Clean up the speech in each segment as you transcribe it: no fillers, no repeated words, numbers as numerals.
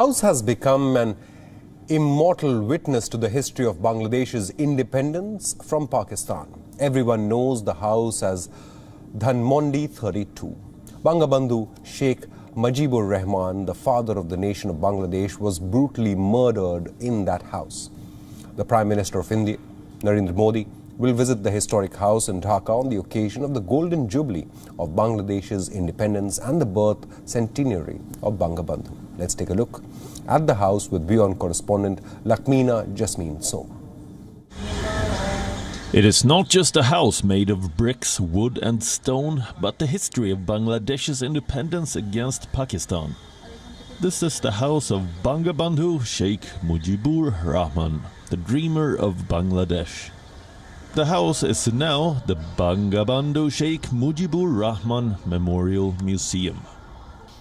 House has become an immortal witness to the history of Bangladesh's independence from Pakistan. Everyone knows the house as Dhanmondi 32. Bangabandhu Sheikh Mujibur Rahman, the father of the nation of Bangladesh, was brutally murdered in that house. The Prime Minister of India, Narendra Modi, will visit the historic house in Dhaka on the occasion of the Golden Jubilee of Bangladesh's independence and the birth centenary of Bangabandhu. Let's take a look at the house with WION correspondent Lakmeena Jasmine Som. It is not just a house made of bricks, wood and stone, but the history of Bangladesh's independence against Pakistan. This is the house of Bangabandhu Sheikh Mujibur Rahman, the dreamer of Bangladesh. The house is now the Bangabandhu Sheikh Mujibur Rahman Memorial Museum.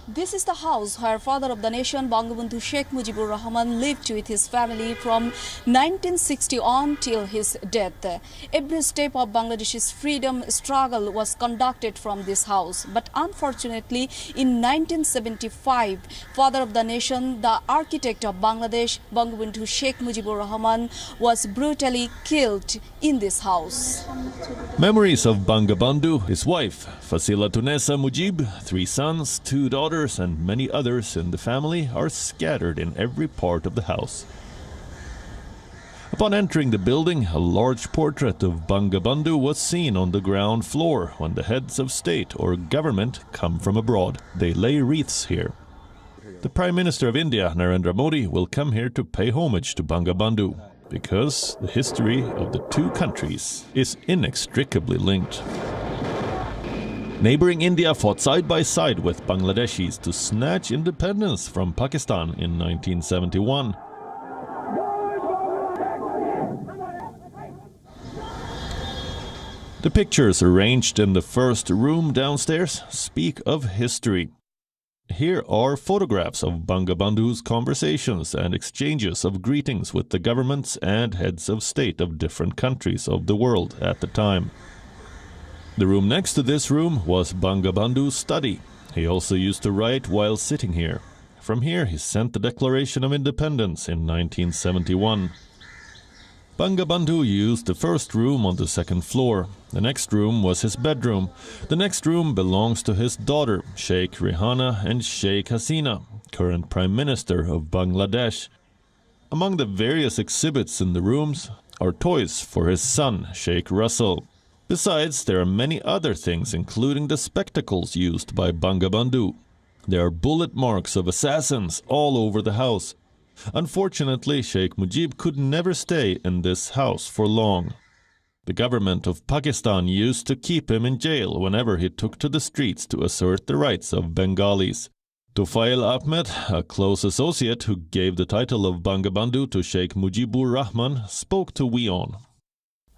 This is the house where father of the nation, Bangabandhu Sheikh Mujibur Rahman, lived with his family from 1960 on till his death. Every step of Bangladesh's freedom struggle was conducted from this house. But unfortunately, in 1975, father of the nation, the architect of Bangladesh, Bangabandhu Sheikh Mujibur Rahman, was brutally killed in this house. Memories of Bangabandhu, his wife, Fasilatunessa Mujib, 3 sons, 2 daughters, and many others in the family are scattered in every part of the house. Upon entering the building, a large portrait of Bangabandhu was seen on the ground floor. When the heads of state or government come from abroad, they lay wreaths here. The Prime Minister of India, Narendra Modi, will come here to pay homage to Bangabandhu, because the history of the 2 countries is inextricably linked. Neighboring India fought side by side with Bangladeshis to snatch independence from Pakistan in 1971. The pictures arranged in the first room downstairs speak of history. Here are photographs of Bangabandhu's conversations and exchanges of greetings with the governments and heads of state of different countries of the world at the time. The room next to this room was Bangabandhu's study. He also used to write while sitting here. From here he sent the Declaration of Independence in 1971. Bangabandhu used the first room on the 2nd floor. The next room was his bedroom. The next room belongs to his daughter, Sheikh Rehana and Sheikh Hasina, current Prime Minister of Bangladesh. Among the various exhibits in the rooms are toys for his son, Sheikh Russell. Besides, there are many other things, including the spectacles used by Bangabandhu. There are bullet marks of assassins all over the house. Unfortunately, Sheikh Mujib could never stay in this house for long. The government of Pakistan used to keep him in jail whenever he took to the streets to assert the rights of Bengalis. Tufail Ahmed, a close associate who gave the title of Bangabandhu to Sheikh Mujibur Rahman, spoke to WION.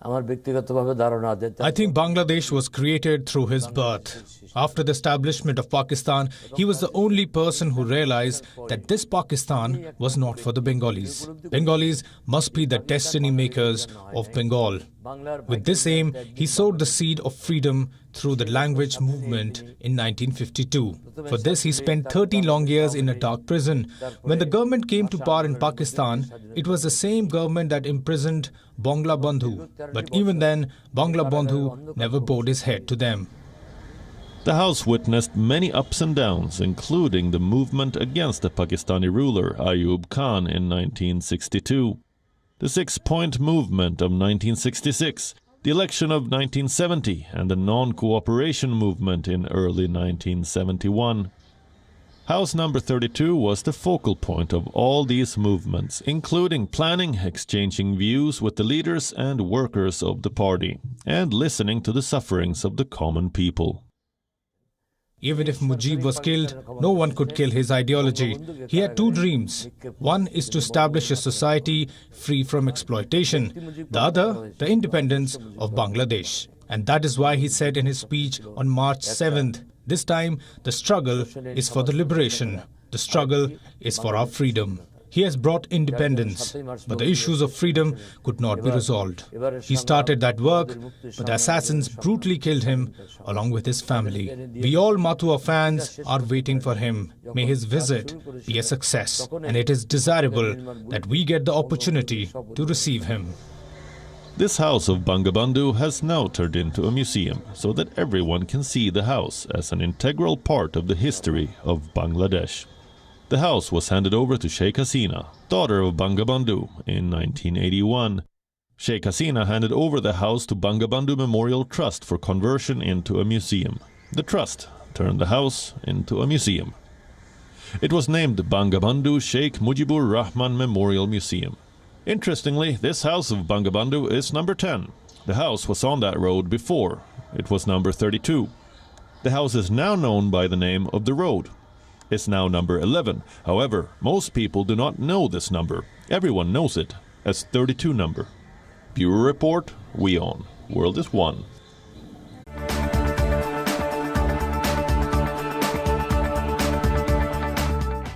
I think Bangladesh was created through his birth. After the establishment of Pakistan, he was the only person who realized that this Pakistan was not for the Bengalis. Bengalis must be the destiny makers of Bengal. With this aim, he sowed the seed of freedom through the language movement in 1952. For this, he spent 30 long years in a dark prison. When the government came to power in Pakistan, it was the same government that imprisoned Bangabandhu. But even then, Bangabandhu never bowed his head to them. The house witnessed many ups and downs, including the movement against the Pakistani ruler Ayub Khan in 1962, the 6-point movement of 1966, the election of 1970, and the non-cooperation movement in early 1971. House number 32 was the focal point of all these movements, including planning, exchanging views with the leaders and workers of the party, and listening to the sufferings of the common people. Even if Mujib was killed, no one could kill his ideology. He had 2 dreams. One is to establish a society free from exploitation. The other, the independence of Bangladesh. And that is why he said in his speech on March 7th, this time the struggle is for the liberation. The struggle is for our freedom. He has brought independence, but the issues of freedom could not be resolved. He started that work, but the assassins brutally killed him along with his family. We all Matua fans are waiting for him. May his visit be a success, and it is desirable that we get the opportunity to receive him. This house of Bangabandhu has now turned into a museum so that everyone can see the house as an integral part of the history of Bangladesh. The house was handed over to Sheikh Hasina, daughter of Bangabandhu, in 1981. Sheikh Hasina handed over the house to Bangabandhu Memorial Trust for conversion into a museum. The trust turned the house into a museum. It was named Bangabandhu Sheikh Mujibur Rahman Memorial Museum. Interestingly, this house of Bangabandhu is number 10. The house was on that road before. It was number 32. The house is now known by the name of the road. It's now number 11. However, most people do not know this number. Everyone knows it as 32 number. Bureau Report, WION. World is One.